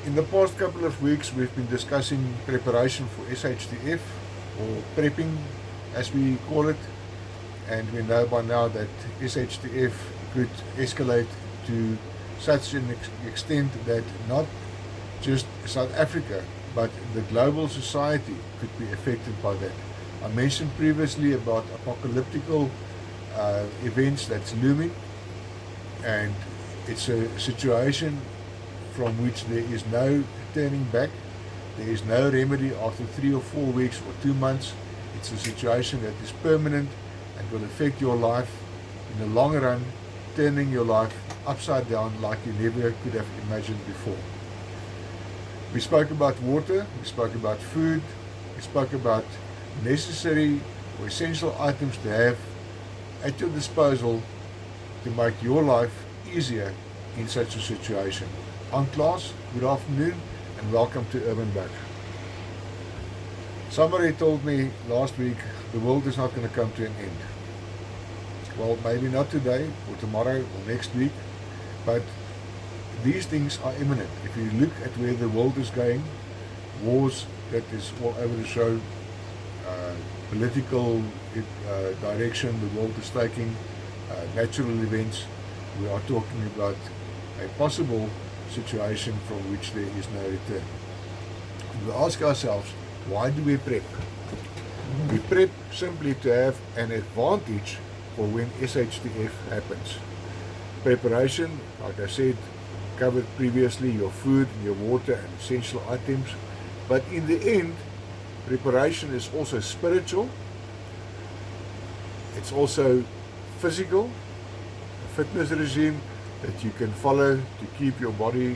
In the past couple of weeks, we've been discussing preparation for SHTF, or prepping as we call it, and we know by now that SHTF could escalate to such an extent that not just South Africa, but the global society could be affected by that. I mentioned previously about apocalyptical events that's looming, and it's a situation from which there is no turning back. There is no remedy after 3 or 4 weeks or 2 months. It's a situation that is permanent and will affect your life in the long run, turning your life upside down like you never could have imagined before. We spoke about water, we spoke about food, we spoke about necessary or essential items to have at your disposal to make your life easier in such a situation. I'm Klaas, good afternoon and welcome to Urban Back. Somebody told me last week the world is not going to come to an end. Well, maybe not today or tomorrow or next week, but these things are imminent. If you look at where the world is going, wars that is all over the show, political direction the world is taking, natural events, we are talking about a possible situation from which there is no return. And we ask ourselves, why do we prep? We prep simply to have an advantage for when SHTF happens. Preparation, like I said, covered previously, your food and your water and essential items. But in the end, preparation is also spiritual. It's also physical, a fitness regime that you can follow to keep your body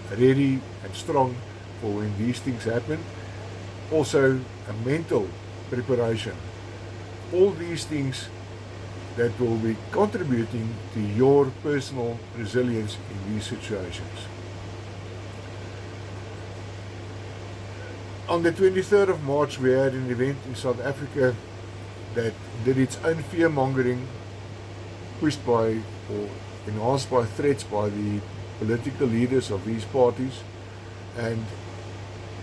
ready and strong for when these things happen. Also a mental preparation. All these things that will be contributing to your personal resilience in these situations. On the 23rd of March, we had an event in South Africa that did its own fear-mongering, pushed by or enhanced by threats by the political leaders of these parties. And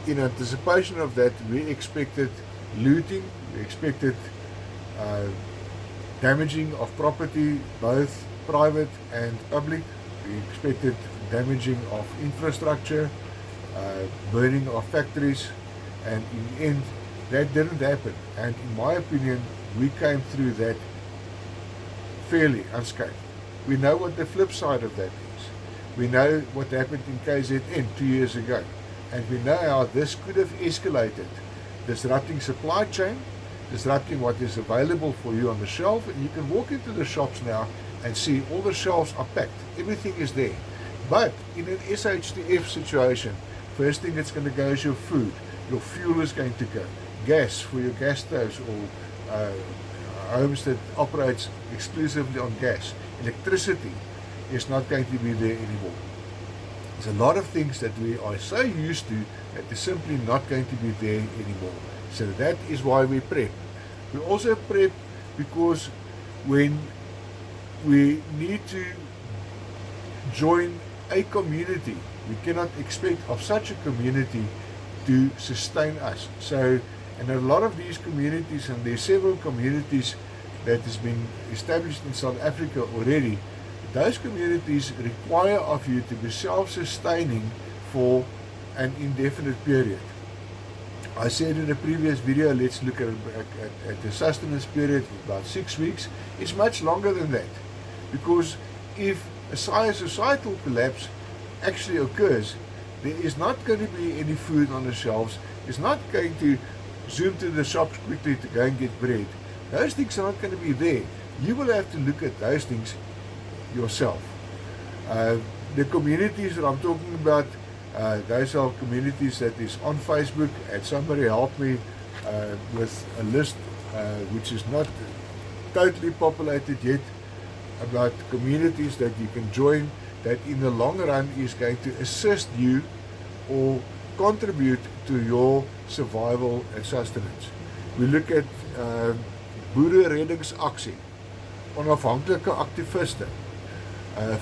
in anticipation of that, we expected looting, we expected damaging of property, both private and public. We expected damaging of infrastructure, burning of factories, and in the end, that didn't happen. And in my opinion, we came through that fairly unscathed. We know what the flip side of that is. We know what happened in KZN 2 years ago. And we know how this could have escalated, disrupting supply chain, disrupting what is available for you on the shelf. And you can walk into the shops now and see all the shelves are packed. Everything is there. But in an SHTF situation, first thing that's going to go is your food. Your fuel is going to go. Gas for your gas stoves or homes that operates exclusively on gas. Electricity is not going to be there anymore. There's a lot of things that we are so used to that is simply not going to be there anymore. So that is why we prep. We also prep because when we need to join a community, we cannot expect of such a community to sustain us. So, and a lot of these communities, and there are several communities that has been established in South Africa already, those communities require of you to be self-sustaining for an indefinite period. I said in a previous video, let's look at the sustenance period of about 6 weeks. It's much longer than that, because if a societal collapse actually occurs, there is not going to be any food on the shelves. It's not going to zoom to the shops quickly to go and get bread. Those things are not going to be there. You will have to look at those things yourself. The communities that I'm talking about, those are communities that is on Facebook, and somebody helped me with a list which is not totally populated yet, about communities that you can join that in the long run is going to assist you or contribute to your survival and sustenance. We look at Boere Reddingsaksie, onafhanklike aktiviste,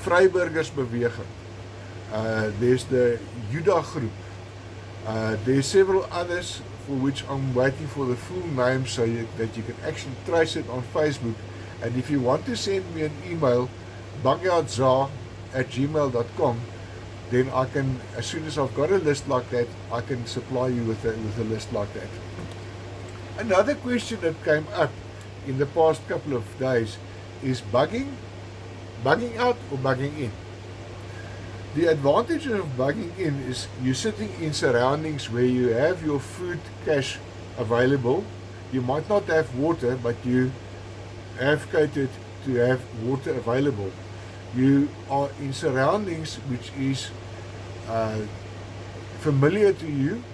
Vryburgersbeweging, There's the Yuda group. There's several others for which I'm waiting for the full name so that you can actually trace it on Facebook. And if you want to send me an email, backyardza@gmail.com, then I can, as soon as I've got a list like that, I can supply you with a list like that. Another question that came up in the past couple of days is bugging out or bugging in. The advantage of bugging in is you're sitting in surroundings where you have your food cache available. You might not have water, but you have catered to have water available. You are in surroundings which is familiar to you,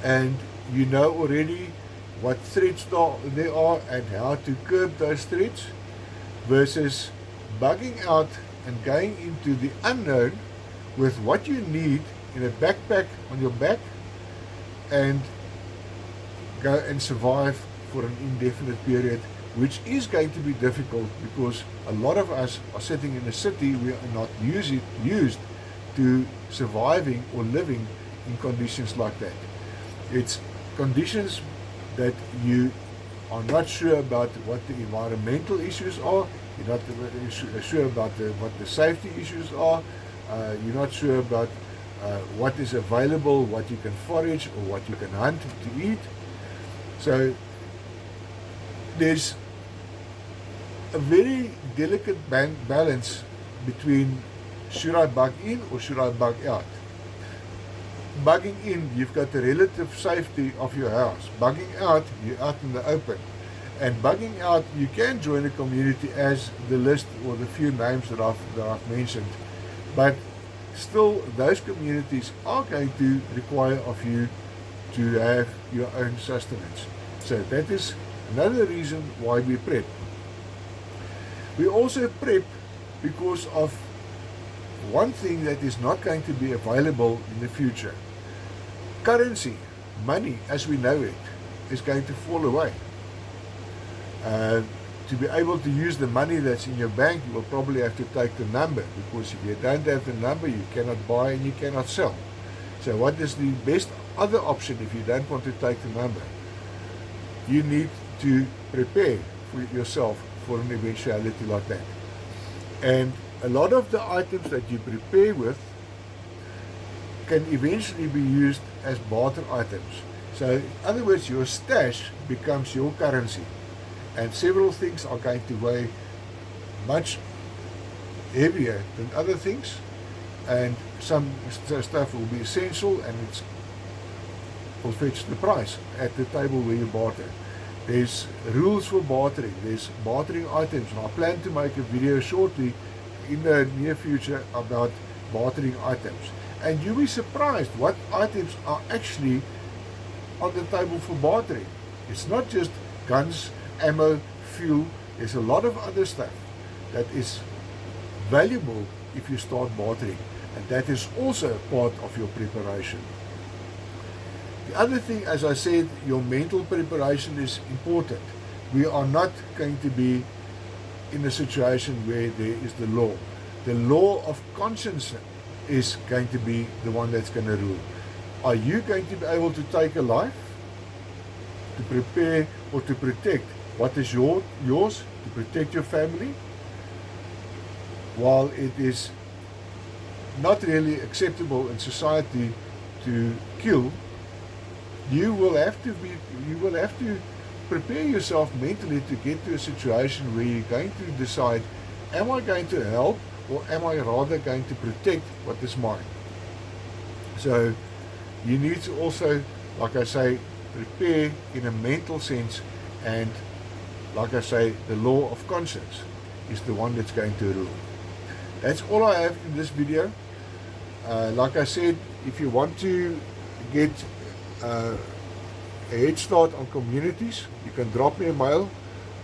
and you know already what threats there are and how to curb those threats, versus bugging out and going into the unknown with what you need in a backpack on your back and go and survive for an indefinite period, which is going to be difficult because a lot of us are sitting in a city we are not used to surviving or living in conditions like that. It's conditions that you are not sure about what the environmental issues are, you're not sure about what the safety issues are, you're not sure about what is available, what you can forage or what you can hunt to eat. So there's a very delicate balance between should I bug in or should I bug out. Bugging in, you've got the relative safety of your house. Bugging out, you're out in the open. And bugging out, you can join a community as the list or the few names that I've mentioned. But still, those communities are going to require of you to have your own sustenance. So that is another reason why we prep. We also prep because of one thing that is not going to be available in the future. Currency, money as we know it, is going to fall away. To be able to use the money that's in your bank, you will probably have to take the number, because if you don't have the number, you cannot buy and you cannot sell. So what is the best other option if you don't want to take the number? You need to prepare for yourself for an eventuality like that. And a lot of the items that you prepare with can eventually be used as barter items. So in other words, your stash becomes your currency, and several things are going to weigh much heavier than other things, and some stuff will be essential and it will fetch the price at the table where you barter. There's rules for bartering, there's bartering items, and I plan to make a video shortly in the near future about bartering items. And you'll be surprised what items are actually on the table for bartering. It's not just guns, ammo, fuel. There's a lot of other stuff that is valuable if you start bartering, and that is also part of your preparation. The other thing, as I said, your mental preparation is important. We are not going to be in a situation where there is the law. The law of conscience is going to be the one that's going to rule. Are you going to be able to take a life, to prepare or to protect what is yours, to protect your family, while it is not really acceptable in society to kill? You will have to prepare yourself mentally to get to a situation where you're going to decide, am I going to help or am I rather going to protect what is mine? So you need to also, like I say, prepare in a mental sense, and like I say, the law of conscience is the one that's going to rule. That's all I have in this video. Like I said, if you want to get a head start on communities, you can drop me a mail.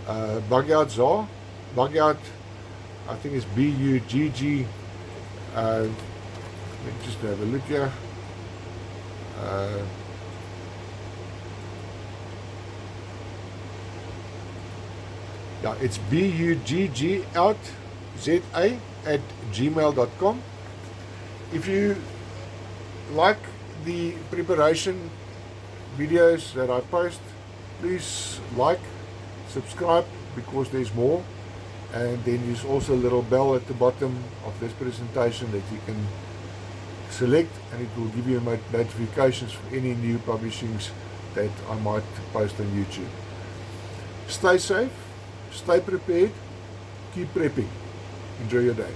Backyardza, Backyard, I think it's B-U-G-G. Let me just have a look here. Yeah, it's BUGG out ZA @gmail.com. If you like the preparation videos that I post, please like, subscribe, because there's more. And then there's also a little bell at the bottom of this presentation that you can select, and it will give you notifications for any new publishings that I might post on YouTube. Stay safe, stay prepared, keep prepping. Enjoy your day.